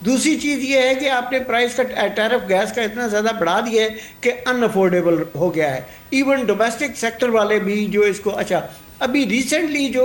دوسری چیز یہ ہے کہ آپ نے پرائس کا ٹیرف گیس کا اتنا زیادہ بڑھا دیا ہے کہ ان افورڈیبل ہو گیا ہے. ایون ڈومیسٹک سیکٹر والے بھی جو اس کو اچھا ابھی ریسنٹلی جو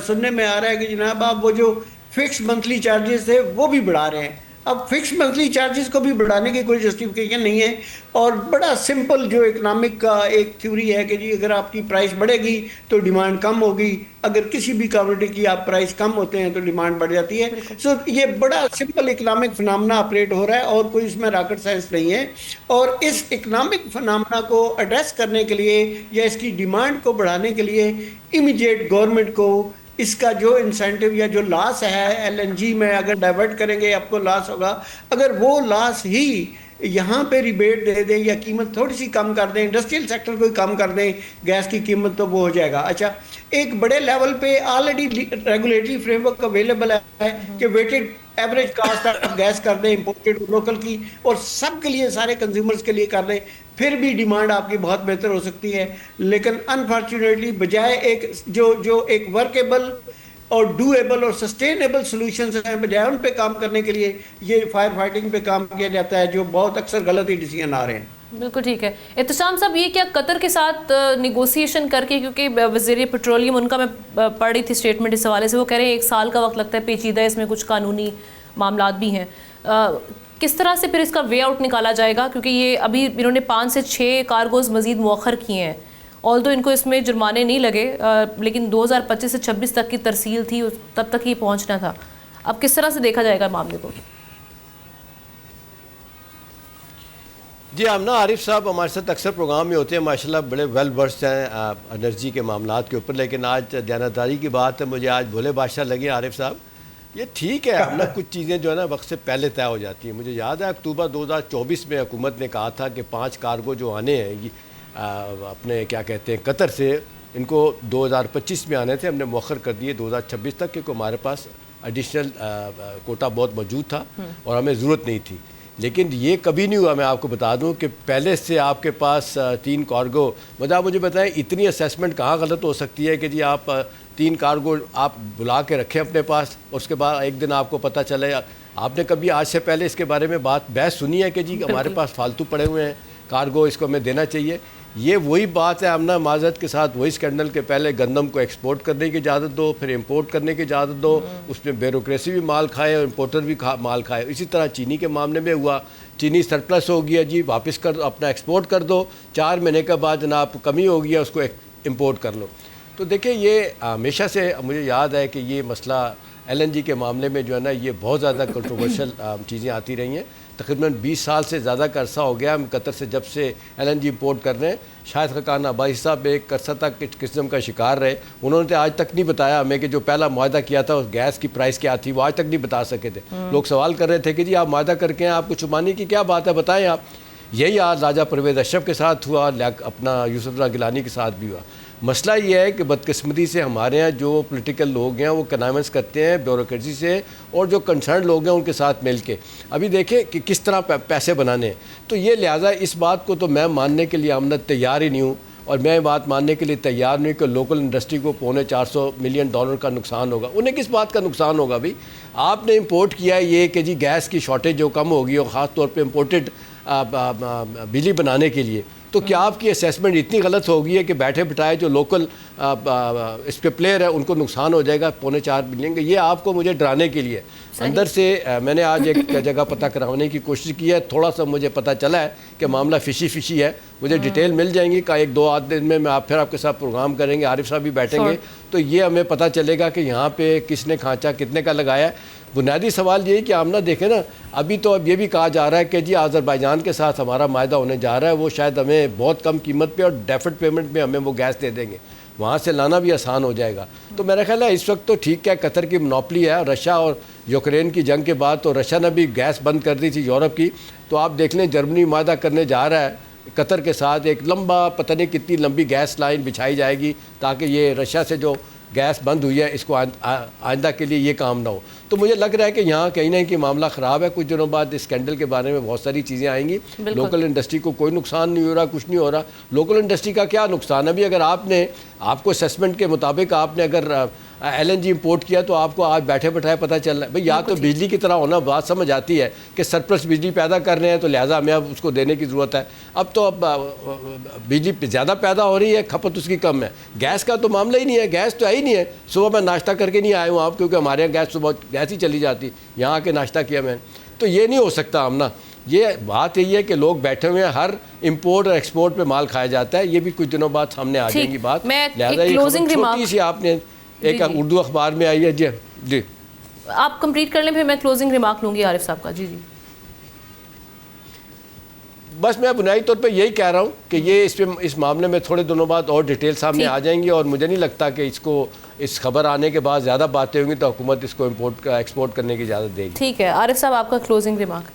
سننے میں آ رہا ہے کہ جناب آپ وہ جو فکس منتھلی چارجز تھے وہ بھی بڑھا رہے ہیں. اب فکس منتھلی چارجز کو بھی بڑھانے کی کوئی جسٹیفیکیشن نہیں ہے, اور بڑا سمپل جو اکنامک کا ایک تھیوری ہے کہ جی اگر آپ کی پرائس بڑھے گی تو ڈیمانڈ کم ہوگی, اگر کسی بھی کموڈٹی کی آپ پرائس کم ہوتے ہیں تو ڈیمانڈ بڑھ جاتی ہے. سو یہ بڑا سمپل اکنامک فنامنا آپریٹ ہو رہا ہے اور کوئی اس میں راکٹ سائنس نہیں ہے. اور اس اکنامک فنامنا کو ایڈریس کرنے کے لیے یا اس کی ڈیمانڈ کو بڑھانے کے لیے امیڈیٹ گورنمنٹ کو اس کا جو انسینٹیو یا جو لاس ہے ایل این جی میں اگر ڈائیورٹ کریں گے آپ کو لاس ہوگا, اگر وہ لاس ہی یہاں پہ ریبیٹ دے دیں یا قیمت تھوڑی سی کم کر دیں, انڈسٹریل سیکٹر کو کم کر دیں گیس کی قیمت, تو وہ ہو جائے گا. اچھا ایک بڑے لیول پہ already regulatory framework available ہے کہ weighted average cost of gas کر دیں امپورٹڈ لوکل کی, اور سب کے لیے سارے کنزیومرز کے لیے کر دیں, پھر بھی ڈیمانڈ آپ کی بہت بہتر ہو سکتی ہے. لیکن انفارچونیٹلی بجائے ایک جو ایک ورکیبل اور ڈویبل اور سسٹینیبل سولوشنز ہیں, بجائے ان پہ کام کرنے کے لیے یہ فائر فائٹنگ پہ کام کیا جاتا ہے, جو بہت اکثر غلط ہی ڈیسیژن آ رہے ہیں. بالکل ٹھیک ہے. احتشام صاحب, یہ کیا قطر کے ساتھ نیگوسیشن کر کے, کیونکہ وزیر پیٹرولیم ان کا میں پڑھ رہی تھی اسٹیٹمنٹ اس حوالے سے, وہ کہہ رہے ہیں 1 سال کا وقت لگتا ہے, پیچیدہ اس میں کچھ قانونی معاملات بھی ہیں, کس طرح سے پھر اس کا وے آؤٹ نکالا جائے گا؟ کیونکہ یہ ابھی انہوں نے 5 سے 6 کارگوز مزید مؤخر کیے ہیں, آلدو ان کو اس میں جرمانے نہیں لگے, لیکن 2025 سے 26 تک کی ترسیل تھی, تب تک یہ پہنچنا تھا. اب کس طرح سے دیکھا جائے گا معاملے کو؟ جی آمنہ, عارف صاحب ہمارے ساتھ اکثر پروگرام میں ہوتے ہیں, ماشاءاللہ بڑے ویل ورسڈ ہیں انرجی کے معاملات کے اوپر, لیکن آج دیانتداری کی بات ہے, مجھے آج بھولے بادشاہ لگے عارف صاحب. یہ ٹھیک ہے ہم کچھ چیزیں جو ہے نا وقت سے پہلے طے ہو جاتی ہیں. مجھے یاد ہے اکتوبر 2024 میں حکومت نے کہا تھا کہ 5 کارگو جو آنے ہیں اپنے کیا کہتے ہیں قطر سے, ان کو 2025 میں آنے تھے, ہم نے مؤخر کر دیے 2026 تک, کیونکہ ہمارے پاس ایڈیشنل کوٹا بہت موجود تھا اور ہمیں ضرورت نہیں تھی. لیکن یہ کبھی نہیں ہوا, میں آپ کو بتا دوں کہ پہلے سے آپ کے پاس 3 کارگو, آپ مجھے بتائیں اتنی اسیسمنٹ کہاں غلط ہو سکتی ہے کہ جی آپ 3 کارگو آپ بلا کے رکھیں اپنے پاس, اور اس کے بعد ایک دن آپ کو پتہ چلے. آپ نے کبھی آج سے پہلے اس کے بارے میں بحث سنی ہے کہ جی ہمارے پاس فالتو پڑے ہوئے ہیں کارگو, اس کو ہمیں دینا چاہیے؟ یہ وہی بات ہے آمنہ معذرت کے ساتھ, وہی اسکینڈل کے پہلے گندم کو ایکسپورٹ کرنے کی اجازت دو, پھر امپورٹ کرنے کی اجازت دو, اس میں بیوروکریسی بھی مال کھائے اور امپورٹر بھی مال کھائے. اسی طرح چینی کے معاملے میں ہوا, چینی سرپلس ہو گیا, جی واپس کر دو, اپنا ایکسپورٹ کر دو, 4 مہینے کے بعد جناب کمی ہو گیا, اس کو امپورٹ کر لو. تو دیکھیں یہ ہمیشہ سے مجھے یاد ہے کہ یہ مسئلہ ایل این جی کے معاملے میں جو ہے نا یہ بہت زیادہ کنٹروورشل چیزیں آتی رہی ہیں. تقریباً 20 سال سے زیادہ کا عرصہ ہو گیا ہم قطر سے جب سے ایل این جی امپورٹ کر رہے ہیں. شاہد خاقان عباسی صاحب ایک عرصہ تک اس قسم کا شکار رہے, انہوں نے آج تک نہیں بتایا ہمیں کہ جو پہلا معاہدہ کیا تھا اس گیس کی پرائس کیا تھی, وہ آج تک نہیں بتا سکے تھے. لوگ سوال کر رہے تھے کہ جی آپ معاہدہ کر کے ہیں, آپ کو چھپانے کی کیا بات ہے, بتائیں آپ. یہی آج راجہ پرویز اشرف کے ساتھ ہوا, اپنا یوسف اللہ گیلانی کے ساتھ بھی ہوا. مسئلہ یہ ہے کہ بدقسمتی سے ہمارے ہیں جو پولیٹیکل لوگ ہیں وہ کنائنس کرتے ہیں بیوروکریسی سے, اور جو کنسرن لوگ ہیں ان کے ساتھ مل کے ابھی دیکھیں کہ کس طرح پیسے بنانے ہیں. تو یہ لہٰذا اس بات کو تو میں ماننے کے لیے آمدن تیار ہی نہیں ہوں, اور میں بات ماننے کے لیے تیار نہیں کہ لوکل انڈسٹری کو $450 ملین کا نقصان ہوگا. انہیں کس بات کا نقصان ہوگا بھائی؟ آپ نے امپورٹ کیا یہ کہ جی گیس کی شارٹیج جو کم ہوگی, اور خاص طور پہ امپورٹڈ بجلی بنانے کے لیے, تو کیا آپ کی اسیسمنٹ اتنی غلط ہوگی ہے کہ بیٹھے بٹھائے جو لوکل اس پہ پلیئر ہے ان کو نقصان ہو جائے گا $4.5 ملین کا؟ یہ آپ کو مجھے ڈرانے کے لیے اندر سے میں نے آج ایک جگہ پتہ کرانے کی کوشش کی ہے, تھوڑا سا مجھے پتہ چلا ہے کہ معاملہ فشی ہے. مجھے ڈیٹیل مل جائیں گی, کا 1-2 دن میں آپ پھر آپ کے ساتھ پروگرام کریں گے, عارف صاحب بھی بیٹھیں گے, تو یہ ہمیں پتہ چلے گا کہ یہاں پہ کس نے کھانچا کتنے کا لگایا ہے. بنیادی سوال یہی کہ آمنہ دیکھیں نا, ابھی تو اب یہ بھی کہا جا رہا ہے کہ جی آذربائیجان کے ساتھ ہمارا معاہدہ ہونے جا رہا ہے, وہ شاید ہمیں بہت کم قیمت پہ اور ڈیفرڈ پیمنٹ میں ہمیں وہ گیس دے دیں گے, وہاں سے لانا بھی آسان ہو جائے گا. تو میرا خیال ہے اس وقت تو ٹھیک ہے, قطر کی منوپلی ہے, رشیا اور یوکرین کی جنگ کے بعد تو رشیا نے بھی گیس بند کر دی تھی یورپ کی, تو آپ دیکھ لیں جرمنی معاہدہ کرنے جا رہا ہے قطر کے ساتھ, ایک لمبا پتہ نہیں کتنی لمبی گیس لائن بچھائی جائے گی تاکہ یہ رشیا سے جو گیس بند ہوئی ہے اس کو آئندہ کے لیے یہ کام نہ ہو. تو مجھے لگ رہا ہے کہ یہاں کہیں نہ کہیں معاملہ خراب ہے. کچھ دنوں بعد اسکینڈل کے بارے میں بہت ساری چیزیں آئیں گی. لوکل انڈسٹری کو کوئی نقصان نہیں ہو رہا, کچھ نہیں ہو رہا. لوکل انڈسٹری کا کیا نقصان ہے؟ ابھی اگر آپ کو اسیسمنٹ کے مطابق آپ نے اگر LNG امپورٹ کیا تو آپ کو آج بیٹھے بٹھائے پتہ چل رہا ہے بھئی یا تو بجلی کی طرح ہونا بات سمجھ آتی ہے کہ سرپلس بجلی پیدا کر رہے ہیں تو لہٰذا ہمیں اب اس کو دینے کی ضرورت ہے. اب تو اب بجلی زیادہ پیدا ہو رہی ہے, کھپت اس کی کم ہے. گیس کا تو معاملہ ہی نہیں ہے, گیس تو ہے ہی نہیں ہے. صبح میں ناشتہ کر کے نہیں آیا ہوں آپ, کیونکہ ہمارے یہاں گیس صبح گیس ہی چلی جاتی, یہاں آ کے ناشتہ کیا میں نے. تو یہ نہیں ہو سکتا ہم نا, یہ بات یہی ہے کہ لوگ بیٹھے ہوئے ہیں, ہر امپورٹ اور ایکسپورٹ پہ مال کھایا جاتا ہے. یہ بھی کچھ دنوں بعد سامنے آ جائیں گی بات. لہٰذا یہ خبر چھوٹی سی آپ نے ایک اردو اخبار میں آئی ہے. جی آپ کمپلیٹ کر لیں, پھر میں کلوزنگ ریمارک لوں گی عارف صاحب کا. جی بس میں بنیادی طور پہ یہی کہہ رہا ہوں کہ یہ اس معاملے میں تھوڑے دنوں بعد اور ڈیٹیل سامنے آ جائیں گی, اور مجھے نہیں لگتا کہ اس خبر آنے کے بعد زیادہ باتیں ہوں گی تو حکومت اس کو ایکسپورٹ کرنے کی اجازت دے گی. ٹھیک ہے عارف صاحب, آپ کا کلوزنگ ریمارک.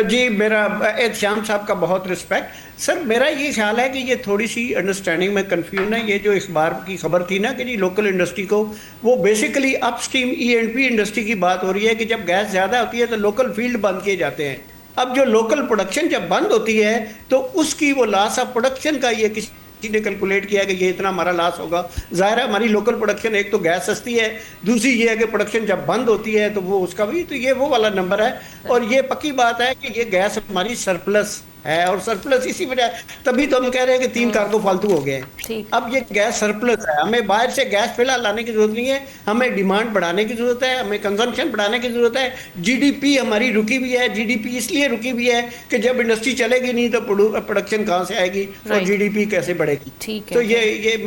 جی میرا احتشام صاحب کا بہت رسپیکٹ. سر میرا یہ خیال ہے کہ یہ تھوڑی سی انڈرسٹینڈنگ میں کنفیوژن ہے. یہ جو اخبار کی خبر تھی نا کہ جی لوکل انڈسٹری کو, وہ بیسیکلی اپ اسٹریم E&P انڈسٹری کی بات ہو رہی ہے کہ جب گیس زیادہ ہوتی ہے تو لوکل فیلڈ بند کیے جاتے ہیں. اب جو لوکل پروڈکشن جب بند ہوتی ہے تو اس کی وہ لاس آف پروڈکشن کا یہ کسی نے کیلکولیٹ کیا کہ یہ اتنا ہمارا لاس ہوگا. ظاہر ہے ہماری لوکل پروڈکشن ایک تو گیس سستی ہے, دوسری یہ ہے کہ پروڈکشن جب بند ہوتی ہے تو وہ اس کا بھی, تو یہ وہ والا نمبر ہے. اور یہ پکی بات ہے کہ یہ گیس ہماری سرپلس ہے, اور سرپلس اسی وجہ تبھی تو ہم کہہ رہے ہیں کہ 3 کارگو فالتو ہو گئے ہیں. اب یہ گیس سرپلس ہے, ہمیں باہر سے گیس فی الحال لانے کی ضرورت نہیں ہے, ہمیں ڈیمانڈ بڑھانے کی ضرورت ہے, ہمیں کنزمپشن بڑھانے کی ضرورت ہے. GDP ہماری رکی بھی ہے, GDP اس لیے رکی بھی ہے کہ جب انڈسٹری چلے گی نہیں تو پروڈکشن کہاں سے آئے گی اور GDP کیسے بڑھے گی. تو یہ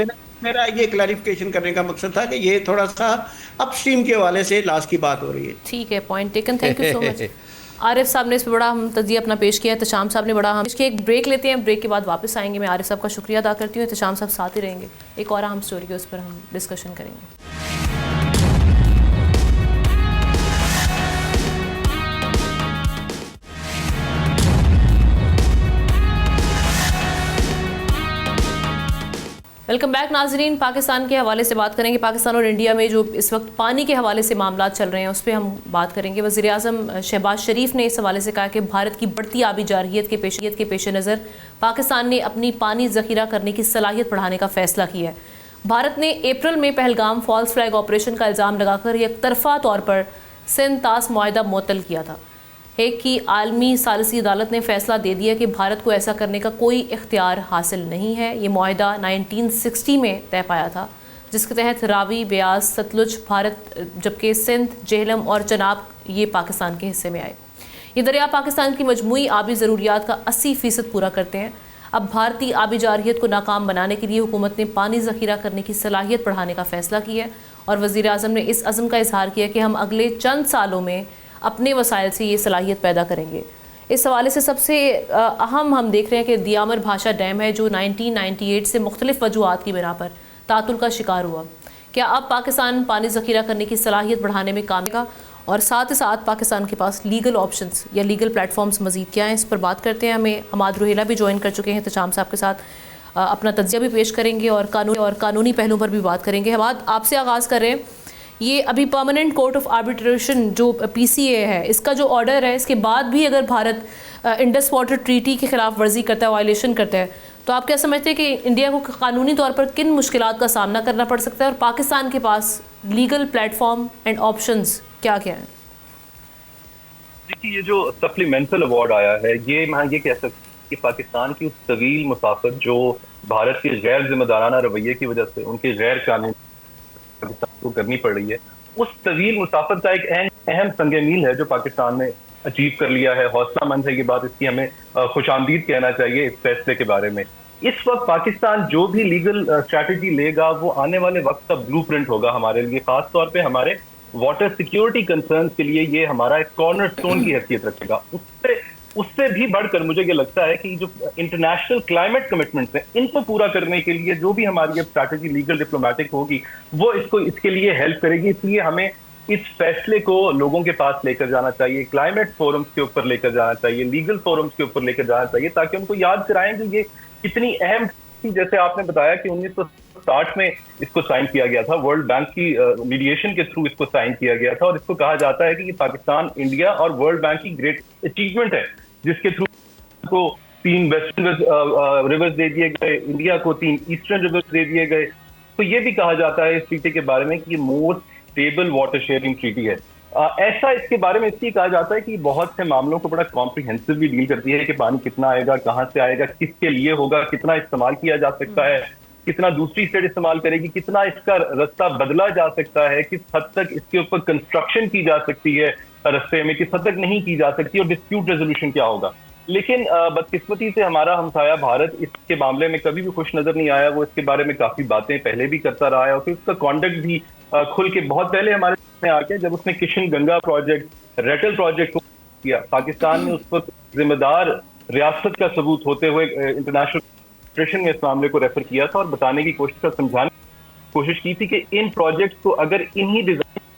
میرا یہ کلیریفیکیشن کرنے کا مقصد تھا کہ یہ تھوڑا سا اپ اسٹریم کے حوالے سے لاس کی بات ہو رہی ہے. ٹھیک ہے, point taken, thank you so much. Arif صاحب نے اس پہ بڑا تجزیہ اپنا پیش کیا ہے, احتشام صاحب نے بڑا پیش کیا. ایک بریک لیتے ہیں, بریک کے بعد واپس آئیں گے. میں عارف صاحب کا شکریہ ادا کرتی ہوں, احتشام صاحب ساتھ ہی رہیں گے. ایک اور اہم سٹوری کے اس پر ہم ڈسکشن کریں گے. ویلکم بیک ناظرین. پاکستان کے حوالے سے بات کریں گے. پاکستان اور انڈیا میں جو اس وقت پانی کے حوالے سے معاملات چل رہے ہیں اس پہ ہم بات کریں گے. وزیر اعظم شہباز شریف نے اس حوالے سے کہا کہ بھارت کی بڑھتی آبی جارحیت کے پیش نظر پاکستان نے اپنی پانی ذخیرہ کرنے کی صلاحیت بڑھانے کا فیصلہ کیا ہے. بھارت نے اپریل میں پہلگام فالس فلیگ آپریشن کا الزام لگا کر یک طرفہ طور پر سندھ طاس معاہدہ معطل کیا تھا. ہیگ کی عالمی ثالثی عدالت نے فیصلہ دے دیا کہ بھارت کو ایسا کرنے کا کوئی اختیار حاصل نہیں ہے. یہ معاہدہ 1960 میں طے پایا تھا, جس کے تحت راوی, بیاس, ستلج بھارت, جبکہ سندھ, جہلم اور چناب یہ پاکستان کے حصے میں آئے. یہ دریا پاکستان کی مجموعی آبی ضروریات کا 80% پورا کرتے ہیں. اب بھارتی آبی جارحیت کو ناکام بنانے کے لیے حکومت نے پانی ذخیرہ کرنے کی صلاحیت بڑھانے کا فیصلہ کیا ہے, اور وزیر اعظم نے اس عزم کا اظہار کیا کہ ہم اگلے چند سالوں میں اپنے وسائل سے یہ صلاحیت پیدا کریں گے. اس حوالے سے سب سے اہم ہم دیکھ رہے ہیں کہ دیامر بھاشا ڈیم ہے جو 1998 سے مختلف وجوہات کی بنا پر تعطل کا شکار ہوا. کیا اب پاکستان پانی ذخیرہ کرنے کی صلاحیت بڑھانے میں کامیاب ہوگا, اور ساتھ ہی ساتھ پاکستان کے پاس لیگل آپشنز یا لیگل پلیٹ فارمز مزید کیا ہیں, اس پر بات کرتے ہیں. ہمیں حماد روہیلا بھی جوائن کر چکے ہیں, احتشام صاحب کے ساتھ اپنا تجزیہ بھی پیش کریں گے اور قانونی پہلوؤں پر بھی بات کریں گے. حماد, آپ سے آغاز کر رہے ہیں. یہ ابھی پرماننٹ کورٹ آف آربیٹریشن جو PCA ہے, اس کا جو آرڈر ہے, اس کے بعد بھی اگر بھارت انڈس واٹر ٹریٹی کی خلاف ورزی کرتا ہے, وائلیشن کرتا ہے, تو آپ کیا سمجھتے ہیں کہ انڈیا کو قانونی طور پر کن مشکلات کا سامنا کرنا پڑ سکتا ہے, اور پاکستان کے پاس legal platform and options کیا کیا ہیں؟ دیکھیے, یہ جو سپلیمنٹل ایوارڈ آیا ہے, یہ میں یہ کہہ سکتا ہوں کہ پاکستان کی اس طویل مسافت جو بھارت کے غیر ذمہ دارانہ رویے کی وجہ سے ان کے غیر قانونی پاکستان کو کرنی پڑ رہی ہے, اس طویل مسافت کا ایک اہم سنگ میل ہے جو پاکستان نے اچیو کر لیا ہے. حوصلہ مند ہے یہ بات, اس کی ہمیں خوش آمدید کہنا چاہیے اس فیصلے کے بارے میں. اس وقت پاکستان جو بھی لیگل اسٹریٹجی لے گا وہ آنے والے وقت کا بلو پرنٹ ہوگا ہمارے لیے, خاص طور پہ ہمارے واٹر سیکیورٹی کنسرنز کے لیے یہ ہمارا ایک کارنر سٹون کی حیثیت رکھے گا. اس سے بھی بڑھ کر مجھے یہ لگتا ہے کہ جو انٹرنیشنل کلائمیٹ کمٹمنٹس ہیں ان کو پورا کرنے کے لیے جو بھی ہماری اب اسٹریٹجی لیگل ڈپلومیٹک ہوگی وہ اس کے لیے ہیلپ کرے گی. اس لیے ہمیں اس فیصلے کو لوگوں کے پاس لے کر جانا چاہیے, کلائمیٹ فورمز کے اوپر لے کر جانا چاہیے, لیگل فورمز کے اوپر لے کر جانا چاہیے, تاکہ ان کو یاد کرائیں کہ یہ کتنی اہم تھی. جیسے آپ نے بتایا کہ 1960 میں اس کو سائن کیا گیا تھا, ورلڈ بینک کی میڈیشن کے تھرو اس کو سائن کیا گیا تھا, اور اس کو کہا جاتا ہے کہ یہ پاکستان, انڈیا اور ورلڈ بینک کی گریٹ اچیومنٹ ہے, جس کے تھرو کو 3 ویسٹرن ریورز دے دیے گئے, انڈیا کو 3 ایسٹرن ریورز دے دیے گئے. کو یہ بھی کہا جاتا ہے اس ٹریٹی کے بارے میں کہ یہ most stable water sharing treaty ہے. ایسا اس کے بارے میں اس لیے کہا جاتا ہے کہ بہت سے معاملوں کو بڑا کمپریہنسولی ڈیل کرتی ہے کہ پانی کتنا آئے گا, کہاں سے آئے گا, کس کے لیے ہوگا, کتنا استعمال کیا جا سکتا ہے, کتنا دوسری اسٹیٹ استعمال کرے گی, کتنا اس کا رستہ بدلا جا سکتا ہے, کس حد تک اس کے اوپر کنسٹرکشن کی جا سکتی ہے رستے میں, کس حد تک نہیں کی جا سکتی, اور ڈسپیوٹ ریزولوشن کیا ہوگا. لیکن بدقسمتی سے ہمارا ہمسایہ بھارت اس کے معاملے میں کبھی بھی خوش نظر نہیں آیا. وہ اس کے بارے میں کافی باتیں پہلے بھی کرتا رہا ہے, اور پھر اس کا کانڈکٹ بھی کھل کے بہت پہلے ہمارے میں آ کے جب اس نے کشن گنگا پروجیکٹ, ریٹل پروجیکٹ کو کیا, پاکستان نے اس پر ذمہ دار ریاست کا ثبوت ہوتے ہوئے انٹرنیشنل میں اس معاملے کو ریفر کیا تھا اور بتانے کی کوشش اور سمجھانے کی کوشش کی تھی کہ ان پروجیکٹ کو اگر انہی ڈیزائن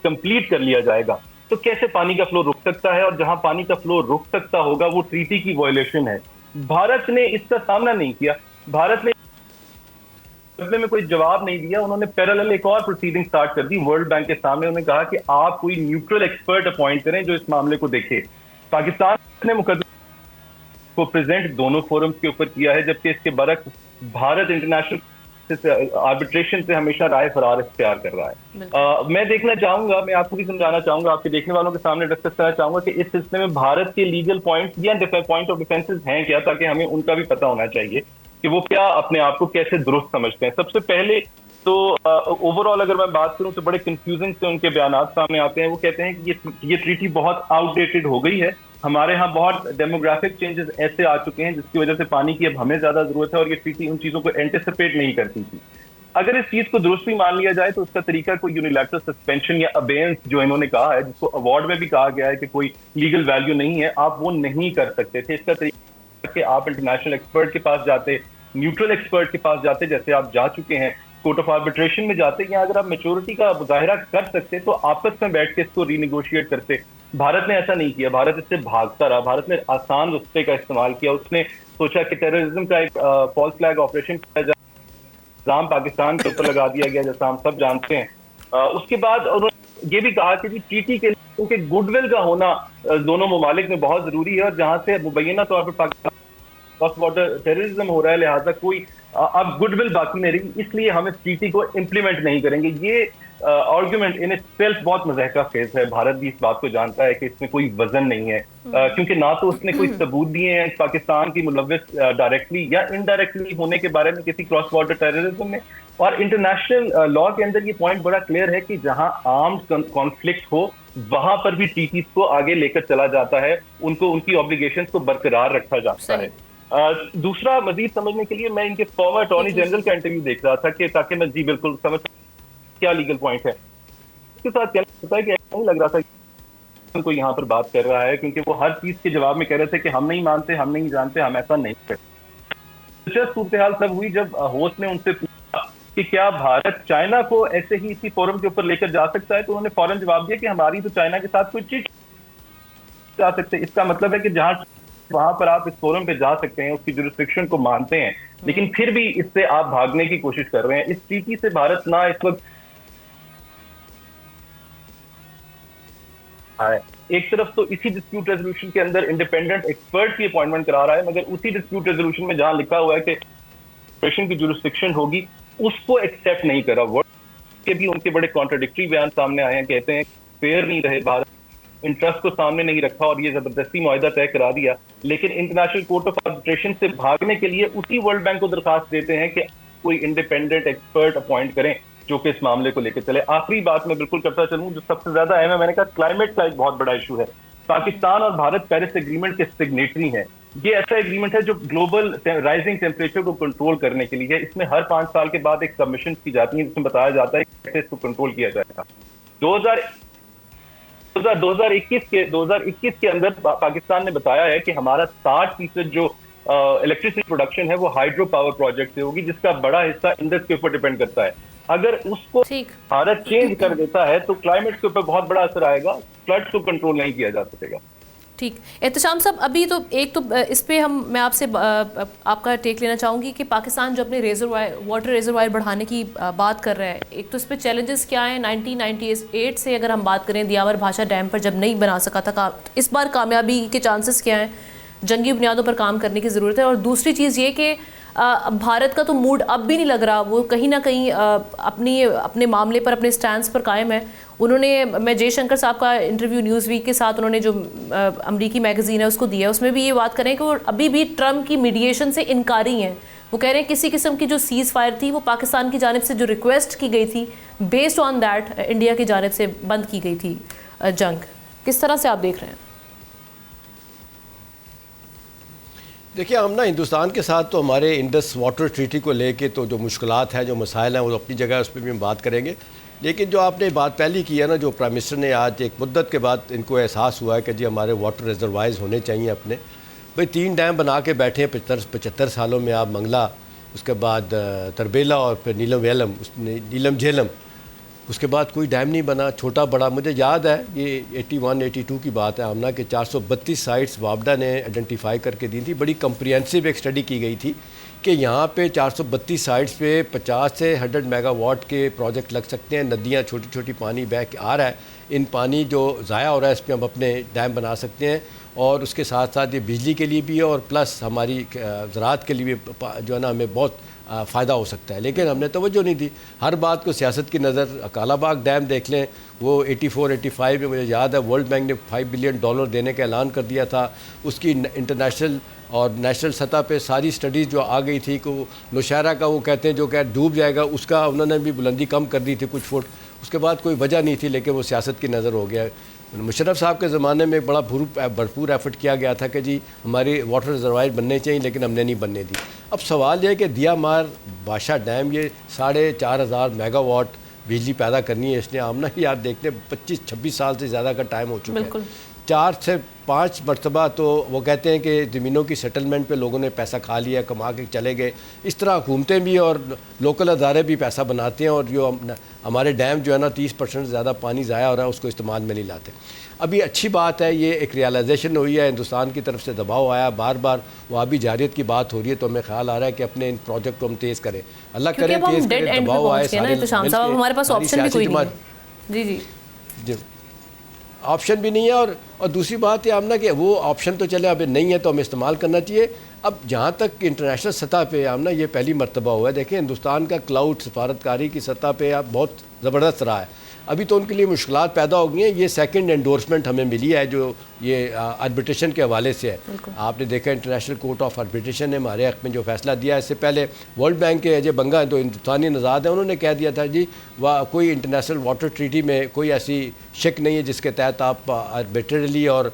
کمپلیٹ کر لیا جائے گا تو کیسے پانی کا فلو رک سکتا ہے, اور جہاں پانی کا فلو رک سکتا ہوگا وہ ٹریٹی کی وائلیشن ہے. بھارت نے اس کا سامنا نہیں کیا, بھارت نے میں کوئی جواب نہیں دیا. انہوں نے پیرالل ایک اور پروسیڈنگ سٹارٹ کر دی ورلڈ بینک کے سامنے. انہوں نے کہا کہ آپ کوئی نیوٹرل ایکسپرٹ اپوائنٹ کریں جو اس معاملے کو دیکھے. پاکستان نے مقدمے کو پریزنٹ دونوں فورمز کے اوپر کیا ہے, جبکہ اس کے برعکس بھارت انٹرنیشنل آربیٹریشن سے ہمیشہ رائے فرار اختیار کر رہا ہے. میں دیکھنا چاہوں گا, میں آپ کو بھی سمجھانا چاہوں گا, آپ کے دیکھنے والوں کے سامنے ڈسکس کرنا چاہوں گا کہ اس سلسلے میں بھارت کے لیگل پوائنٹس یا پوائنٹ آف ڈیفینسز ہیں کیا, تاکہ ہمیں ان کا بھی پتہ ہونا چاہیے کہ وہ کیا اپنے آپ کو کیسے درست سمجھتے ہیں. سب سے پہلے تو اوور آل اگر میں بات کروں تو بڑے کنفیوزنگ سے ان کے بیانات سامنے آتے ہیں. وہ کہتے ہیں کہ یہ ٹریٹی بہت آؤٹ ڈیٹڈ ہو گئی ہے, ہمارے ہاں بہت ڈیموگرافک چینجز ایسے آ چکے ہیں جس کی وجہ سے پانی کی اب ہمیں زیادہ ضرورت ہے, اور یہ ٹریٹی ان چیزوں کو اینٹیسپیٹ نہیں کرتی تھی. اگر اس چیز کو درست بھی مان لیا جائے تو اس کا طریقہ کوئی یونیلیٹرل سسپینشن یا ابینس جو انہوں نے کہا ہے, جس کو ایوارڈ میں بھی کہا گیا ہے کہ کوئی لیگل ویلیو نہیں ہے, آپ وہ نہیں کر سکتے تھے. اس کا طریقہ کہ آپ انٹرنیشنل ایکسپرٹ کے پاس جاتے, نیوٹرل ایکسپرٹ کے پاس جاتے, جیسے آپ جا چکے ہیں, کورٹ آف آربیٹریشن میں جاتے, یا اگر آپ میچورٹی کا مظاہرہ کر سکتے تو آپس میں بیٹھ کے اس کو ری نیگوشیٹ کرتے. بھارت نے ایسا نہیں کیا, بھارت اس سے بھاگتا رہا. بھارت نے آسان رستے کا استعمال کیا. اس نے سوچا کہ ٹیررزم کا ایک فالس فلیگ آپریشن کیا جائے, الزام پاکستان کے اوپر لگا دیا گیا جیسا ہم سب جانتے ہیں. اس کے بعد انہوں نے یہ بھی کہا کہ ٹریٹی کے کیونکہ گڈ ول کا ہونا دونوں ممالک میں بہت ضروری ہے, اور جہاں سے مبینہ طور پر پاکستان کراس بارڈر ٹیررزم ہو رہا ہے, لہٰذا کوئی اب گڈ ول باقی نہیں رہی, اس لیے ہم اس ٹریٹی کو امپلیمنٹ نہیں کریں گے. یہ آرگیومنٹ ان سیلف بہت مضحکہ خیز ہے. بھارت بھی اس بات کو جانتا ہے کہ اس میں کوئی وزن نہیں ہے, کیونکہ نہ تو اس نے کوئی ثبوت دیے ہیں پاکستان کی ملوث ڈائریکٹلی یا انڈائریکٹلی ہونے کے بارے میں کسی کراس بارڈر ٹیررزم میں, اور انٹرنیشنل لا کے اندر یہ پوائنٹ بڑا کلیئر ہے کہ جہاں آرمڈ کانفلکٹ ہو وہاں پر بھی ٹریٹیز کو آگے لے کر چلا جاتا ہے, ان کو ان کی آبلیگیشنز کو برقرار رکھا جاتا ہے. دوسرا مزید سمجھنے کے لیے میں ان کے فارمر اٹارنی جنرل کا انٹرویو دیکھ رہا تھا کہ تاکہ میں جی بالکل سمجھ کیا لیگل پوائنٹ ہے. اس کے ساتھ کیا لگتا ہے کہ ایسا نہیں لگ رہا تھا کہ ان کو یہاں پر بات کر رہا ہے, کیونکہ وہ ہر چیز کے جواب میں کہہ رہے تھے کہ ہم نہیں مانتے, ہم نہیں جانتے, ہم ایسا نہیں کرتے. دلچسپ صورتحال تب ہوئی جب ہوسٹ نے ان سے پوچھا کہ کیا بھارت چائنا کو ایسے ہی اسی فورم کے اوپر لے کر جا سکتا ہے, تو انہوں نے فوراً جواب دیا کہ ہماری تو چائنا کے ساتھ کوئی چیز جا سکتے. اس کا مطلب ہے کہ جہاں وہاں پر آپ اس فورم پہ جا سکتے ہیں, اس کی جورسڈکشن کو مانتے ہیں, لیکن پھر بھی اس سے آپ بھاگنے کی کوشش کر رہے ہیں. اس ٹریٹی سے بھارت نہ اس وقت ایک طرف تو اسی ڈسپیوٹ ریزولوشن کے اندر انڈیپینڈنٹ ایکسپرٹ کی اپوائنٹمنٹ کرا رہا ہے, مگر اسی ڈسپیوٹ ریزولوشن میں جہاں لکھا ہوا ہے کہ آپریشن کی جورسڈکشن ہوگی اس کو ایکسیپٹ نہیں کرا. ورلڈ کے بھی ان کے بڑے کانٹراڈکٹری بیان سامنے آئے ہیں, کہتے ہیں فیئر نہیں رہے, بھارت انٹرسٹ کو سامنے نہیں رکھا اور یہ زبردستی معاہدہ طے کرا دیا. لیکن انٹرنیشنل کورٹ آف آربیٹریشن سے بھاگنے کے لیے اسی ورلڈ بینک کو درخواست دیتے ہیں کہ کوئی انڈیپینڈنٹ ایکسپرٹ اپوائنٹ کریں جو کہ اس معاملے کو لے کے چلے. آخری بات میں بالکل کرتا چلوں جو سب سے زیادہ اہم ہے, میں نے کہا کلائمیٹ کا ایک بہت بڑا ایشو ہے. پاکستان اور بھارت پیرس ایگریمنٹ کے سگنیٹری ہیں. یہ ایسا ایگریمنٹ ہے جو گلوبل رائزنگ ٹیمپریچر کو کنٹرول کرنے کے لیے, اس میں ہر 5 سال کے بعد ایک سبمیشن کی جاتی ہیں جس میں بتایا جاتا ہے کہ کیسے اس کو کنٹرول کیا جائے گا. 2021 کے اندر پاکستان نے بتایا ہے کہ ہمارا 60% جو الیکٹریسٹی پروڈکشن ہے وہ ہائیڈرو پاور پروجیکٹ سے ہوگی, جس کا بڑا حصہ انڈس کے اوپر ڈیپینڈ کرتا ہے. اگر اس کو بھارت چینج کر دیتا ہے تو کلائمیٹ کے اوپر بہت بڑا اثر آئے گا, فلڈ کو کنٹرول نہیں کیا جا سکے گا. ٹھیک. احتشام صاحب, ابھی تو ایک تو اس پہ میں آپ سے آپ کا ٹیک لینا چاہوں گی کہ پاکستان جو اپنے واٹر ریزروائر بڑھانے کی بات کر رہا ہے, ایک تو اس پہ چیلنجز کیا ہیں. 1998 سے اگر ہم بات کریں دیاور بھاشا ڈیم پر جب نہیں بنا سکا تھا, اس بار کامیابی کے چانسز کیا ہیں, جنگی بنیادوں پر کام کرنے کی ضرورت ہے. اور دوسری چیز یہ کہ بھارت کا تو موڈ اب بھی نہیں لگ رہا, وہ کہیں نہ کہیں اپنے معاملے پر, اپنے سٹینس پر قائم ہے. انہوں نے, میں جے شنکر صاحب کا انٹرویو نیوز ویک کے ساتھ انہوں نے جو امریکی میگزین ہے اس کو دیا, اس میں بھی یہ بات کریں کہ وہ ابھی بھی ٹرمپ کی میڈیشن سے انکاری ہیں. وہ کہہ رہے ہیں کسی قسم کی جو سیز فائر تھی وہ پاکستان کی جانب سے جو ریکویسٹ کی گئی تھی بیسڈ آن دیٹ انڈیا کی جانب سے بند کی گئی تھی جنگ. کس طرح سے آپ دیکھ رہے ہیں؟ دیکھیے ہم نا ہندوستان کے ساتھ تو ہمارے انڈس واٹر ٹریٹی کو لے کے تو جو مشکلات ہیں, جو مسائل ہیں, وہ اپنی جگہ اس پہ بھی ہم بات کریں گے. لیکن جو آپ نے بات پہلی کی ہے نا, جو پرائم منسٹر نے آج ایک مدت کے بعد ان کو احساس ہوا ہے کہ جی ہمارے واٹر ریزروائرز ہونے چاہیے اپنے. بھئی 3 ڈیم بنا کے بیٹھے ہیں 75 سالوں میں. آپ منگلا, اس کے بعد تربیلا اور پھر نیلم جھیلم, اس کے بعد کوئی ڈیم نہیں بنا, چھوٹا بڑا. مجھے یاد ہے یہ 81-82 کی بات ہے آمنہ کہ 432 سائٹس وابڈا نے آئیڈینٹیفائی کر کے دی تھی. بڑی کمپریہنسو ایک اسٹڈی کی گئی تھی کہ یہاں پہ 432 سائٹس پہ 50 سے 100 میگا واٹ کے پروجیکٹ لگ سکتے ہیں. ندیاں چھوٹی چھوٹی پانی بہہ کے آ رہا ہے, ان پانی جو ضائع ہو رہا ہے اس پہ ہم اپنے ڈیم بنا سکتے ہیں. اور اس کے ساتھ ساتھ یہ بجلی کے لیے بھی ہے اور پلس ہماری زراعت کے لیے بھی جو ہے نا ہمیں بہت فائدہ ہو سکتا ہے. لیکن ہم نے توجہ نہیں دی ہر بات کو سیاست کی نظر. کالا باغ ڈیم دیکھ لیں, وہ 84-85 میں مجھے یاد ہے ورلڈ بینک نے $5 بلین دینے کا اعلان کر دیا تھا. اس کی انٹرنیشنل اور نیشنل سطح پہ ساری سٹڈیز جو آ گئی تھی کہ نوشہرہ کا وہ کہتے ہیں جو کہ ڈوب جائے گا, اس کا انہوں نے بھی بلندی کم کر دی تھی کچھ فٹ. اس کے بعد کوئی وجہ نہیں تھی, لیکن وہ سیاست کی نظر ہو گیا. مشرف صاحب کے زمانے میں بڑا بھرپور ایفرٹ کیا گیا تھا کہ جی ہماری واٹر ریزروائر بننے چاہیے, لیکن ہم نے نہیں بننے دی. اب سوال یہ ہے کہ دیا مار بادشاہ ڈیم یہ 4,500 میگا واٹ بجلی پیدا کرنی ہے اس نے. آمنہ ہی آپ دیکھتے ہیں 25-26 سال سے زیادہ کا ٹائم ہو چکا ہے. 4 سے 5 مرتبہ تو وہ کہتے ہیں کہ زمینوں کی سیٹلمنٹ پہ لوگوں نے پیسہ کھا لیا, کما کے چلے گئے. اس طرح حکومتیں بھی اور لوکل ادارے بھی پیسہ بناتے ہیں اور جو ہمارے ڈیم جو ہے نا 30% زیادہ پانی ضائع ہو رہا ہے اس کو استعمال میں نہیں لاتے. ابھی اچھی بات ہے, یہ ایک ریئلائزیشن ہوئی ہے, ہندوستان کی طرف سے دباؤ آیا, بار بار وہ آبی جاریت کی بات ہو رہی ہے, تو ہمیں خیال آ رہا ہے کہ اپنے ان پروجیکٹ کو ہم تیز کریں. اللہ کرے تیز کریں, دباؤ آئے سارے. ہمارے پاس آپشن بھی کوئی نہیں ہے. جی آپشن بھی نہیں ہے. اور دوسری بات یہ آمنہ کہ وہ آپشن تو چلے اب نہیں ہے تو ہمیں استعمال کرنا چاہیے. اب جہاں تک انٹرنیشنل سطح پہ آمنہ یہ پہلی مرتبہ ہوا ہے. دیکھیں ہندوستان کا کلاؤڈ سفارتکاری کی سطح پہ بہت زبردست رہا ہے. ابھی تو ان کے لیے مشکلات پیدا ہو گئی ہیں. یہ سیکنڈ انڈورسمنٹ ہمیں ملی ہے جو یہ آربیٹریشن کے حوالے سے ہے. آپ نے دیکھا انٹرنیشنل کورٹ آف آربیٹریشن نے ہمارے حق میں جو فیصلہ دیا ہے. اس سے پہلے ورلڈ بینک کے اجے بنگا جو ہندوستانی نژاد ہیں انہوں نے کہہ دیا تھا جی کوئی انٹرنیشنل واٹر ٹریٹی میں کوئی ایسی شک نہیں ہے جس کے تحت آپ آربیٹریلی اور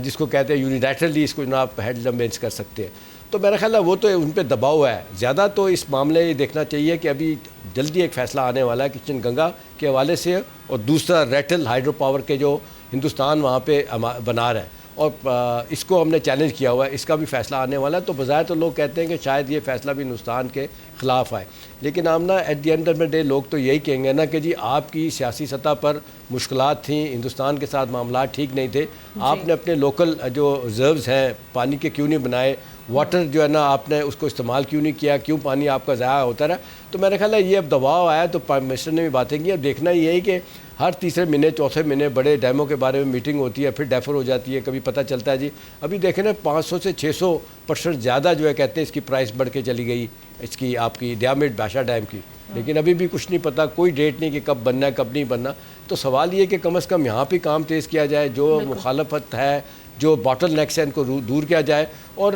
جس کو کہتے ہیں یونیلیٹرلی اس کو جناب ہیڈ لمبینس کر سکتے ہیں. تو میرا خیال ہے وہ تو ان پہ دباؤ ہے زیادہ. تو اس معاملے یہ دیکھنا چاہیے کہ ابھی جلدی ایک فیصلہ آنے والا ہے کچن گنگا کے حوالے سے, اور دوسرا ریٹل ہائیڈرو پاور کے جو ہندوستان وہاں پہ بنا رہا ہے اور اس کو ہم نے چیلنج کیا ہوا ہے, اس کا بھی فیصلہ آنے والا ہے. تو بظاہر تو لوگ کہتے ہیں کہ شاید یہ فیصلہ بھی ہندوستان کے خلاف آئے, لیکن آمنہ at the end of the day لوگ تو یہی کہیں گے نا کہ جی آپ کی سیاسی سطح پر مشکلات تھیں, ہندوستان کے ساتھ معاملات ٹھیک نہیں تھے, آپ نے اپنے لوکل جو ریزروز ہیں پانی کے کیوں نہیں بنائے, واٹر جو ہے نا آپ نے اس کو استعمال کیوں نہیں کیا, کیوں پانی آپ کا ضائع ہوتا رہا. تو میرا خیال ہے یہ اب دباؤ آیا تو پرائم منسٹر نے بھی باتیں کی. اب دیکھنا یہ ہے کہ ہر تیسرے مہینے چوتھے مہینے بڑے ڈیموں کے بارے میں میٹنگ ہوتی ہے, پھر ڈیفر ہو جاتی ہے, کبھی پتہ چلتا ہے جی ابھی دیکھیں نا 500 سے 600% زیادہ جو ہے کہتے ہیں اس کی پرائس بڑھ کے چلی گئی اس کی آپ کی ڈیامیٹ بادشاہ ڈیم کی, لیکن ابھی بھی کچھ نہیں پتہ, کوئی ڈیٹ نہیں کہ کب بننا ہے کب نہیں بننا. تو سوال یہ کہ کم از کم یہاں پہ کام تیز کیا جائے, جو مخالفت ہے جو باٹل نیکس ہیں ان کو دور کیا جائے. اور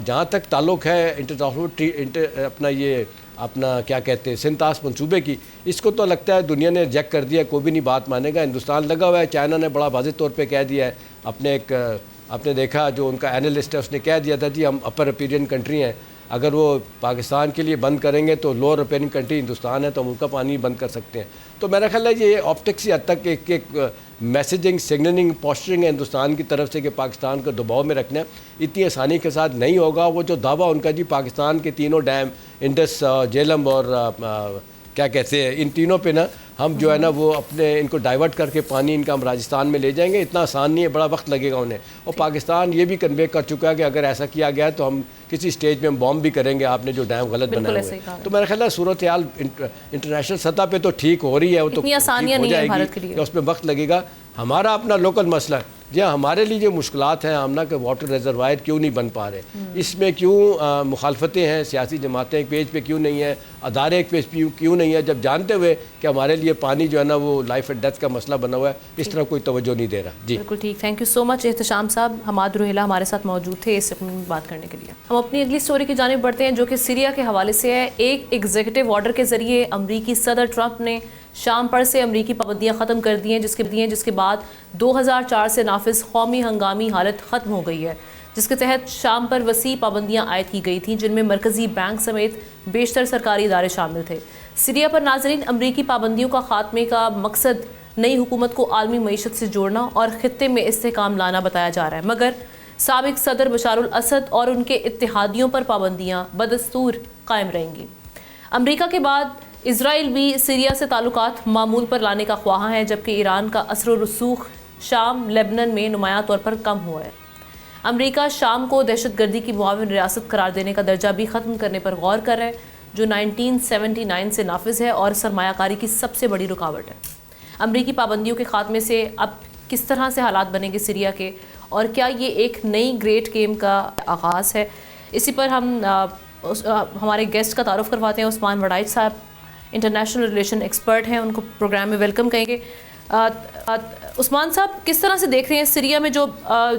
جہاں تک تعلق ہے اپنا کیا کہتے ہیں سنتاس منصوبے کی, اس کو تو لگتا ہے دنیا نے ریجیکٹ کر دیا, کوئی بھی نہیں بات مانے گا. ہندوستان لگا ہوا ہے, چائنا نے بڑا واضح طور پہ کہہ دیا ہے اپنے آپ نے دیکھا جو ان کا اینالسٹ ہے اس نے کہہ دیا تھا جی ہم اپر اپیرین کنٹری ہیں, اگر وہ پاکستان کے لیے بند کریں گے تو لوور اپیرین کنٹری ہندوستان ہے تو ہم ان کا پانی بند کر سکتے ہیں. تو میرا خیال ہے یہ آپٹکس حد تک ایک میسیجنگ سگنلنگ پوسچرنگ ہے ہندوستان کی طرف سے کہ پاکستان کو دباؤ میں رکھنا ہے. اتنی آسانی کے ساتھ نہیں ہوگا. وہ جو دعویٰ ان کا جی پاکستان کے تینوں ڈیم انڈس جہلم اور کیا کہتے ہیں ان تینوں پہ نا ہم جو ہے نا وہ اپنے ان کو ڈائیورٹ کر کے پانی ان کا ہم راجستھان میں لے جائیں گے, اتنا آسان نہیں ہے, بڑا وقت لگے گا انہیں. اور پاکستان یہ بھی کنوے کر چکا ہے کہ اگر ایسا کیا گیا تو ہم کسی سٹیج میں ہم بامب بھی کریں گے آپ نے جو ڈیم غلط بنائے ہوئے. تو میرا خیال ہے صورتحال انٹرنیشنل سطح پہ تو ٹھیک ہو رہی ہے, وہ تو ٹھیک ہو جائے گی, اس میں وقت لگے گا. ہمارا اپنا لوکل مسئلہ ہے, جی ہاں ہمارے لیے جو مشکلات ہیں آمنہ کے واٹر ریزروائر کیوں نہیں بن پا رہے, اس میں کیوں مخالفتیں ہیں, سیاسی جماعتیں ایک پیج پہ کیوں نہیں ہیں, ادارے ایک پیج پہ کیوں نہیں ہیں, جب جانتے ہوئے کہ ہمارے لیے پانی جو ہے نا وہ لائف اینڈ ڈیتھ کا مسئلہ بنا ہوا ہے, اس طرح کوئی توجہ نہیں دے رہا. جی بالکل ٹھیک, تھینک یو سو مچ احتشام صاحب. حماد روہیلا ہمارے ساتھ موجود تھے اس سیگمنٹ میں بات کرنے کے لیے. ہم اپنی اگلی سٹوری کی جانب بڑھتے ہیں جو کہ سیریا کے حوالے سے ہے. ایک ایگزیکٹو آرڈر کے ذریعے امریکی صدر ٹرمپ نے شام پر سے امریکی پابندیاں ختم کر دی ہیں, جس کے بعد 2004 سے نافذ قومی ہنگامی حالت ختم ہو گئی ہے, جس کے تحت شام پر وسیع پابندیاں عائد کی گئی تھیں, جن میں مرکزی بینک سمیت بیشتر سرکاری ادارے شامل تھے. سیریا پر ناظرین امریکی پابندیوں کا خاتمے کا مقصد نئی حکومت کو عالمی معیشت سے جوڑنا اور خطے میں استحکام لانا بتایا جا رہا ہے, مگر سابق صدر بشار الاسد اور ان کے اتحادیوں پر پابندیاں بدستور قائم رہیں گی. امریکہ کے بعد اسرائیل بھی سیریا سے تعلقات معمول پر لانے کا خواہاں ہے, جبکہ ایران کا اثر و رسوخ شام لیبنان میں نمایاں طور پر کم ہوا ہے. امریکہ شام کو دہشت گردی کی معاون ریاست قرار دینے کا درجہ بھی ختم کرنے پر غور کر رہا ہے, جو 1979 سے نافذ ہے اور سرمایہ کاری کی سب سے بڑی رکاوٹ ہے. امریکی پابندیوں کے خاتمے سے اب کس طرح سے حالات بنیں گے سیریا کے, اور کیا یہ ایک نئی گریٹ گیم کا آغاز ہے؟ اسی پر ہم ہمارے گیسٹ کا تعارف کرواتے ہیں. عثمان وڈائچ صاحب انٹرنیشنل ریلیشن ایکسپرٹ ہیں, ان کو پروگرام میں ویلکم کہیں گے. عثمان صاحب, کس طرح سے دیکھ رہے ہیں سیریا میں جو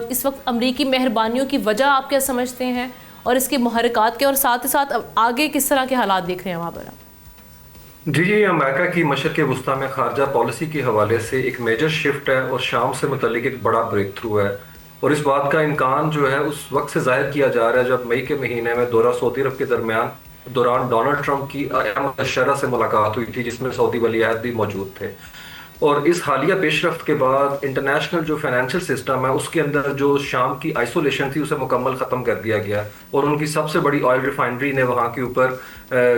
اس وقت امریکی مہربانیوں کی وجہ آپ کیا سمجھتے ہیں, اور اس کے محرکات کے, اور ساتھ ہی ساتھ آگے کس طرح کے حالات دیکھ رہے ہیں وہاں پر آپ؟ جی امریکہ کی مشرق وسطیٰ میں خارجہ پالیسی کے حوالے سے ایک میجر شفٹ ہے اور شام سے متعلق ایک بڑا بریک تھرو ہے, اور اس بات کا امکان جو ہے اس وقت سے ظاہر کیا جا رہا ہے جب مئی کے مہینے میں دورہ سعودی عرب کے دوران ڈونلڈ ٹرمپ کی احمد الشرع سے ملاقات ہوئی تھی, جس میں سعودی ولی عہد بھی موجود تھے. اور اس حالیہ پیش رفت کے بعد انٹرنیشنل جو فائنینشیل سسٹم ہے اس کے اندر جو شام کی آئسولیشن تھی اسے مکمل ختم کر دیا گیا, اور ان کی سب سے بڑی آئل ریفائنری نے وہاں کے اوپر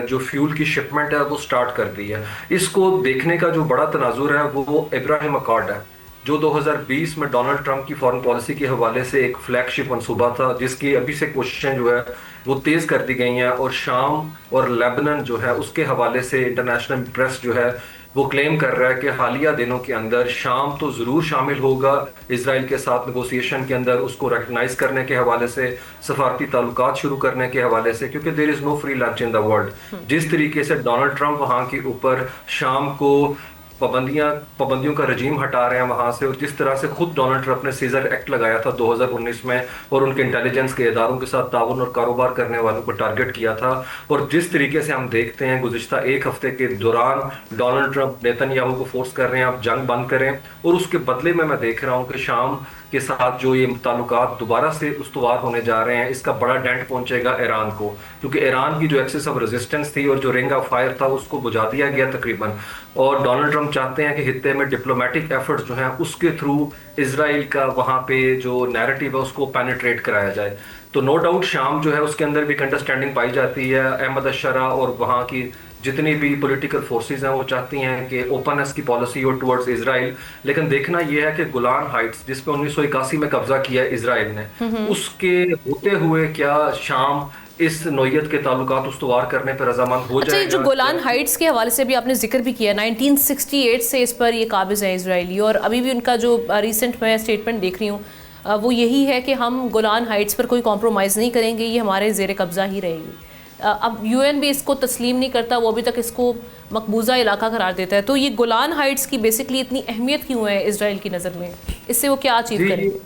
جو فیول کی شپمنٹ ہے وہ سٹارٹ کر دی ہے. اس کو دیکھنے کا جو بڑا تناظر ہے وہ ابراہیم اکارڈ ہے, جو 2020 میں ڈونلڈ ٹرمپ کی فارن پالیسی کے حوالے سے ایک فلیگ شپ منصوبہ تھا, جس کی ابھی سے کوششیں جو ہے وہ تیز کر دی گئی ہیں. اور شام اور لیبنان جو ہے اس کے حوالے سے انٹرنیشنل پریس جو ہے وہ کلیم کر رہا ہے کہ حالیہ دنوں کے اندر شام تو ضرور شامل ہوگا اسرائیل کے ساتھ نیگوسیشن کے اندر, اس کو ریکگنائز کرنے کے حوالے سے, سفارتی تعلقات شروع کرنے کے حوالے سے, کیونکہ there is no free lunch in the world. جس طریقے سے ڈونلڈ ٹرمپ وہاں کے اوپر شام کو پابندیوں کا رجیم ہٹا رہے ہیں وہاں سے, اور جس طرح سے خود ڈونلڈ ٹرمپ نے سیزر ایکٹ لگایا تھا 2019 میں اور ان کے انٹیلیجنس کے اداروں کے ساتھ تعاون اور کاروبار کرنے والوں کو ٹارگٹ کیا تھا, اور جس طریقے سے ہم دیکھتے ہیں گزشتہ ایک ہفتے کے دوران ڈونلڈ ٹرمپ نیتن یاہو کو فورس کر رہے ہیں آپ جنگ بند کریں, اور اس کے بدلے میں دیکھ رہا ہوں کہ شام کے ساتھ جو یہ تعلقات دوبارہ سے استوار ہونے جا رہے ہیں, اس کا بڑا ڈینٹ پہنچے گا ایران کو, کیونکہ ایران کی جو ایکسس آف ریزسٹنس تھی اور جو رنگ آف فائر تھا اس کو بجھا دیا گیا تقریباً. اور ڈونلڈ ٹرمپ چاہتے ہیں کہ خطے میں ڈپلومیٹک ایفرٹس جو ہیں اس کے تھرو اسرائیل کا وہاں پہ جو نیریٹو ہے اس کو پینیٹریٹ کرایا جائے. تو نو ڈاؤٹ شام جو ہے اس کے اندر بھی ایک انڈرسٹینڈنگ پائی جاتی ہے. احمد الشرع اور وہاں کی جتنی بھی پولیٹیکل فورسز ہیں وہ چاہتی ہیں کہ اوپننس کی پالیسی ہو ٹورڈز اسرائیل, لیکن دیکھنا یہ ہے کہ گولان ہائٹس جس پہ 1981 میں قبضہ کیا ہے اسرائیل نے, اس کے ہوتے ہوئے کیا شام اس نوعیت کے تعلقات استوار کرنے پر رضامند ہو جائے گا؟ جو گولان ہائٹس کے حوالے سے بھی آپ نے ذکر بھی کیا, 1968 سے اس پر یہ قابض ہیں اسرائیلی, اور ابھی بھی ان کا جو ریسنٹ میں اسٹیٹمنٹ دیکھ رہی ہوں وہ یہی ہے کہ ہم گولان ہائٹس پر کوئی کمپرومائز نہیں کریں گے, یہ ہمارے زیر قبضہ ہی رہے گی. اب یو این بھی اس کو تسلیم نہیں کرتا, وہ ابھی تک اس کو مقبوضہ علاقہ قرار دیتا ہے. تو یہ گولان ہائٹس کی بیسکلی اتنی اہمیت کیوں ہے اسرائیل کی نظر میں, اس سے وہ کیا اچیو کریں گے؟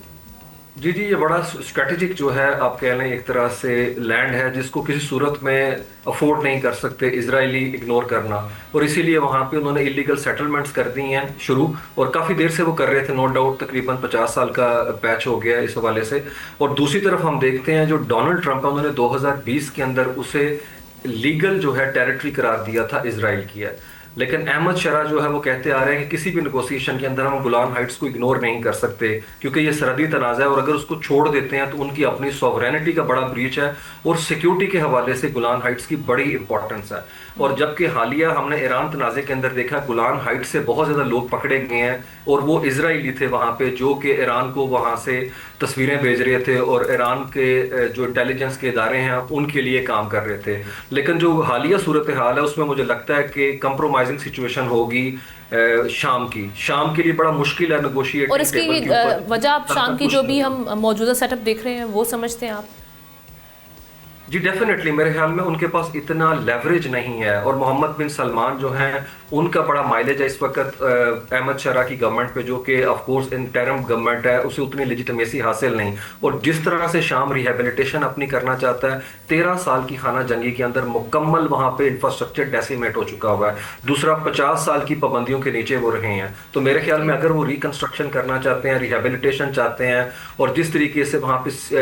جی یہ بڑا اسٹریٹجک جو ہے آپ کہہ لیں ایک طرح سے لینڈ ہے جس کو کسی صورت میں افورڈ نہیں کر سکتے اسرائیلی اگنور کرنا, اور اسی لیے وہاں پہ انہوں نے ایلیگل سیٹلمنٹس کر دی ہیں شروع, اور کافی دیر سے وہ کر رہے تھے, نو ڈاؤٹ تقریباً 50 سال کا پیچ ہو گیا اس حوالے سے. اور دوسری طرف ہم دیکھتے ہیں جو ڈونلڈ ٹرمپ ہے انہوں نے 2020 کے اندر اسے لیگل جو ہے ٹیریٹری قرار دیا تھا اسرائیل کی ہے, لیکن احمد شرع جو ہے وہ کہتے آ رہے ہیں کہ کسی بھی نیگوسیشن کے اندر ہم گولان ہائٹس کو اگنور نہیں کر سکتے کیونکہ یہ سرحدی تنازع ہے, اور اگر اس کو چھوڑ دیتے ہیں تو ان کی اپنی سوورینٹی کا بڑا بریچ ہے, اور سیکیورٹی کے حوالے سے گولان ہائٹس کی بڑی امپورٹنس ہے. اور جبکہ حالیہ ہم نے ایران تنازع کے اندر دیکھا گولان ہائٹس سے بہت زیادہ لوگ پکڑے گئے ہیں, اور وہ اسرائیلی تھے وہاں پہ جو کہ ایران کو وہاں سے تصویریں بھیج رہے تھے اور ایران کے جو انٹیلیجنس کے ادارے ہیں ان کے لیے کام کر رہے تھے. لیکن جو حالیہ صورتحال ہے اس میں مجھے لگتا ہے کہ کمپرومائزنگ سچویشن ہوگی شام کے لیے بڑا مشکل ہے نیگوشیٹ. اور اس کی وجہ آپ شام کی جو بھی ہم موجودہ سیٹ اپ دیکھ رہے ہیں وہ سمجھتے ہیں آپ؟ جی ڈیفینیٹلی میرے خیال میں ان کے پاس اتنا لیوریج نہیں ہے, اور محمد بن سلمان جو ہیں ان کا بڑا مائلیج ہے اس وقت احمد شرح کی گورنمنٹ پہ, جو کہ آف کورس انٹرم گورنمنٹ ہے, اسے اتنی لیجیٹمیسی حاصل نہیں. اور جس طرح سے شام ریہیبلیٹیشن اپنی کرنا چاہتا ہے, 13 سال کی خانہ جنگی کے اندر مکمل وہاں پہ انفراسٹرکچر ڈیسیمیٹ ہو چکا ہوا ہے. دوسرا 50 سال کی پابندیوں کے نیچے وہ رہے ہیں. تو میرے خیال میں اگر وہ ریکنسٹرکشن کرنا چاہتے ہیں, ریہیبلیٹیشن چاہتے ہیں, اور جس طریقے سے وہاں پہ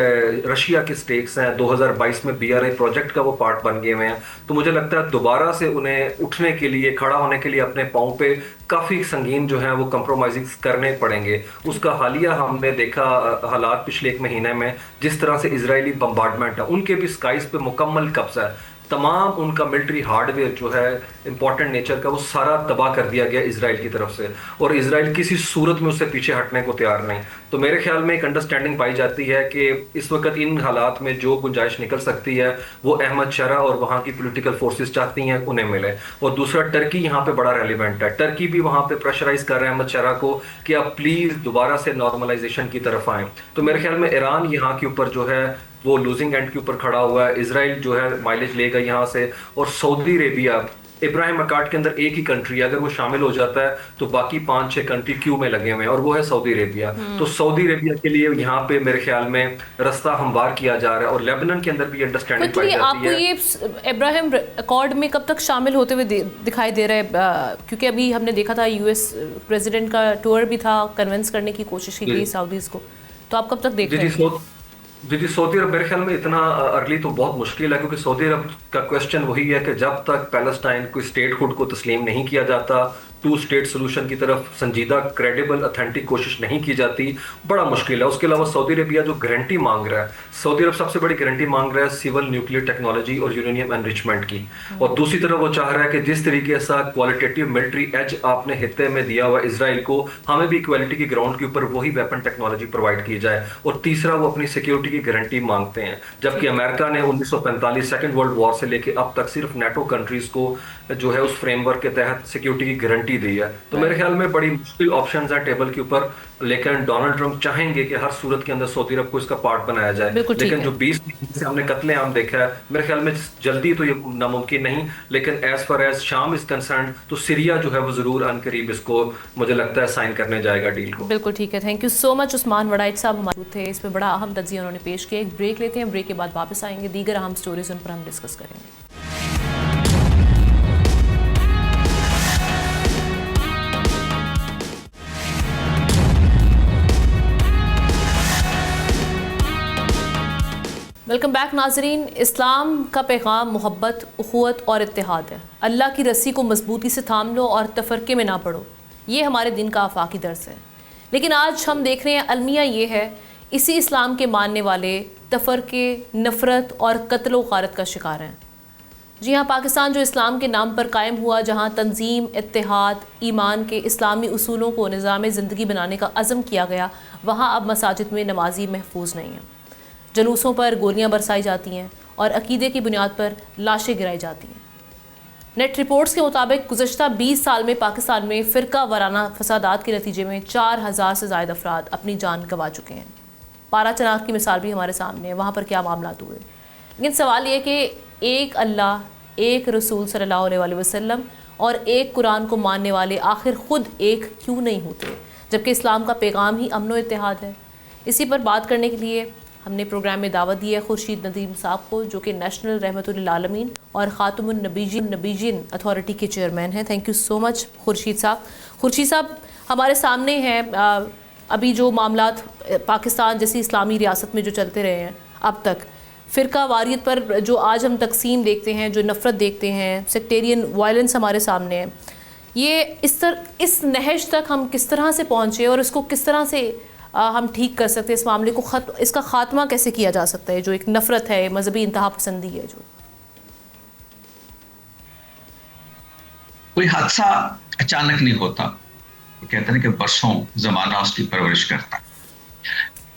رشیا کے سٹیکس ہیں 2022 میں BRI پروجیکٹ کا وہ پارٹ بن گئے ہوئے ہیں, تو مجھے لگتا ہے دوبارہ سے انہیں اٹھنے کے لیے, کھڑا ہونے کے لیے اپنے پاؤں پہ کافی سنگین جو ہیں وہ کمپرومائزنگ کرنے پڑیں گے. اس کا حالیہ ہم نے دیکھا حالات پچھلے 1 مہینے میں, جس طرح سے اسرائیلی بمبارڈمنٹ ہے, ان کے بھی اسکائز پہ مکمل قبضہ ہے. تمام ان کا ملٹری ہارڈ ویئر جو ہے امپورٹنٹ نیچر کا, وہ سارا تباہ کر دیا گیا اسرائیل کی طرف سے, اور اسرائیل کسی صورت میں اس سے پیچھے ہٹنے کو تیار نہیں. تو میرے خیال میں ایک انڈرسٹینڈنگ پائی جاتی ہے کہ اس وقت ان حالات میں جو گنجائش نکل سکتی ہے وہ احمد شرح اور وہاں کی پولیٹیکل فورسز چاہتی ہیں انہیں ملے. اور دوسرا ٹرکی یہاں پہ بڑا ریلیونٹ ہے. ٹرکی بھی وہاں پہ پریشرائز کر رہے ہیں احمد شرح کو کہ آپ پلیز دوبارہ سے نارملائزیشن کی طرف آئیں. تو میرے خیال میں ایران یہاں کے اوپر جو ہے وہ لوزنگ اینڈ کے اوپر کھڑا ہوا ہے. اسرائیل جو ہے مائلیج لے گا یہاں سے, اور سعودی عربیہ ابراہیم اکارڈ کے اندر ایک ہی کنٹری ہے, اگر وہ شامل ہو جاتا ہے تو باقی 5-6 کنٹری کیو میں لگے ہوئے ہیں, اور وہ ہے سعودی عربیہ. تو سعودی عربیہ کے لیے یہاں پہ میرے خیال میں رستہ ہموار کیا جا رہا ہے, اور لیبنن کے اندر بھی انڈرسٹینڈنگ پائی جاتی ہے. آپ کو یہ ابراہیم اکارڈ میں کب تک شامل ہوتے ہوئے دکھائی دے رہا ہے؟ کیونکہ ابھی ہم نے دیکھا تھا US پریزیڈنٹ کا ٹور بھی تھا, کنونس کرنے کی کوشش کی گئی سعودیز کو, تو آپ کب تک دیکھ رہے ہیں؟ جی سعودی عرب میرے خیال میں اتنا ارلی تو بہت مشکل ہے, کیونکہ سعودی عرب کا کویسچن وہی ہے کہ جب تک پیلسٹائن کوئی اسٹیٹ ہوڈ کو تسلیم نہیں کیا جاتا, 2 اسٹیٹ سولوشن کی طرف سنجیدہ کریڈیبل اتھینٹک کوشش نہیں کی جاتی, بڑا مشکل ہے. اس کے علاوہ سعودی عربیہ جو گارنٹی مانگ رہا ہے, سعودی عرب سب سے بڑی گارنٹی مانگ رہا ہے سیول نیوکلیئر ٹیکنالوجی اور یورینیم انریچمنٹ کی, اور دوسری طرف وہ چاہ رہا ہے کہ جس طریقے سے کوالٹیٹیو ملٹری ایج آپ نے خطے میں دیا ہوا اسرائیل کو, ہمیں بھی ایکویلٹی کی گراؤنڈ کے اوپر وہی ویپن ٹیکنالوجی پرووائڈ کی جائے. اور تیسرا وہ اپنی سیکیورٹی کی گارنٹی مانگتے ہیں, جبکہ امریکہ نے 1945 سیکنڈ ورلڈ وار سے لے کے اب تک صرف نیٹو کنٹریز کو جو ہے اس فریم ورک کے تحت سیکیورٹی کی گارنٹی دی ہے. تو میرے خیال میں بڑی مشکل آپشنز ہیں ٹیبل کے اوپر, لیکن ڈونلڈ ٹرمپ چاہیں گے کہ ہر صورت کے اندر سعودی عرب کو اس کا پارٹ بنایا جائے. لیکن جو 20 سے ہم نے قتل عام دیکھا ہے, میرے خیال میں جلدی تو یہ ناممکن نہیں, لیکن ایز فار ایز شام از کنسرنڈ تو سیریا جو ہے وہ ضرور ان قریب اس کو مجھے لگتا ہے سائن کرنے جائے گا ڈیل کو. بالکل ٹھیک ہے, تھینک یو سو مچ. عثمان وڈائچ صاحب ہمارے تھے, اس پہ بڑا اہم تجزیہ انہوں نے پیش کیا. ایک بریک لیتے ہیں, بریک کے بعد واپس آئیں گے, دیگر اہم سٹوریز ان پر ہم ڈسکس کریں گے. ویلکم بیک ناظرین. اسلام کا پیغام محبت, اخوت اور اتحاد ہے. اللہ کی رسی کو مضبوطی سے تھام لو اور تفرقے میں نہ پڑو, یہ ہمارے دین کا آفاقی درس ہے. لیکن آج ہم دیکھ رہے ہیں المیہ یہ ہے, اسی اسلام کے ماننے والے تفرقے, نفرت اور قتل و غارت کا شکار ہیں. جی ہاں, پاکستان جو اسلام کے نام پر قائم ہوا, جہاں تنظیم, اتحاد, ایمان کے اسلامی اصولوں کو نظام زندگی بنانے کا عزم کیا گیا, وہاں اب مساجد میں نمازی محفوظ نہیں ہیں. جلوسوں پر گولیاں برسائی جاتی ہیں اور عقیدے کی بنیاد پر لاشیں گرائی جاتی ہیں. نیٹ رپورٹس کے مطابق گزشتہ 20 سال میں پاکستان میں فرقہ وارانہ فسادات کے نتیجے میں 4000 سے زائد افراد اپنی جان گنوا چکے ہیں. پارا چناغ کی مثال بھی ہمارے سامنے ہے, وہاں پر کیا معاملات ہوئے. لیکن سوال یہ کہ ایک اللہ, ایک رسول صلی اللہ علیہ وسلم اور ایک قرآن کو ماننے والے آخر خود ایک کیوں نہیں ہوتے, جبکہ اسلام کا پیغام ہی امن و اتحاد ہے. اسی پر بات کرنے کے لیے ہم نے پروگرام میں دعوت دی ہے خورشید ندیم صاحب کو, جو کہ نیشنل رحمت للعالمین اور خاتم النبیین اتھارٹی کے چیئرمین ہیں. تھینک یو سو مچ خورشید صاحب. خورشید صاحب, ہمارے سامنے ہیں ابھی جو معاملات پاکستان جیسی اسلامی ریاست میں جو چلتے رہے ہیں اب تک, فرقہ واریت پر جو آج ہم تقسیم دیکھتے ہیں, جو نفرت دیکھتے ہیں, سیکٹیرین وائلنس ہمارے سامنے ہے, یہ اس نہج تک ہم کس طرح سے پہنچے اور اس کو کس طرح سے ہم ٹھیک کر سکتے ہیں, اس معاملے کو اس کا خاتمہ کیسے کیا جا سکتا ہے, جو ایک نفرت ہے, مذہبی انتہا پسندی ہے. جو کوئی حادثہ اچانک نہیں ہوتا, کہتے ہیں کہ برسوں زمانہ اس کی پرورش کرتا ہے.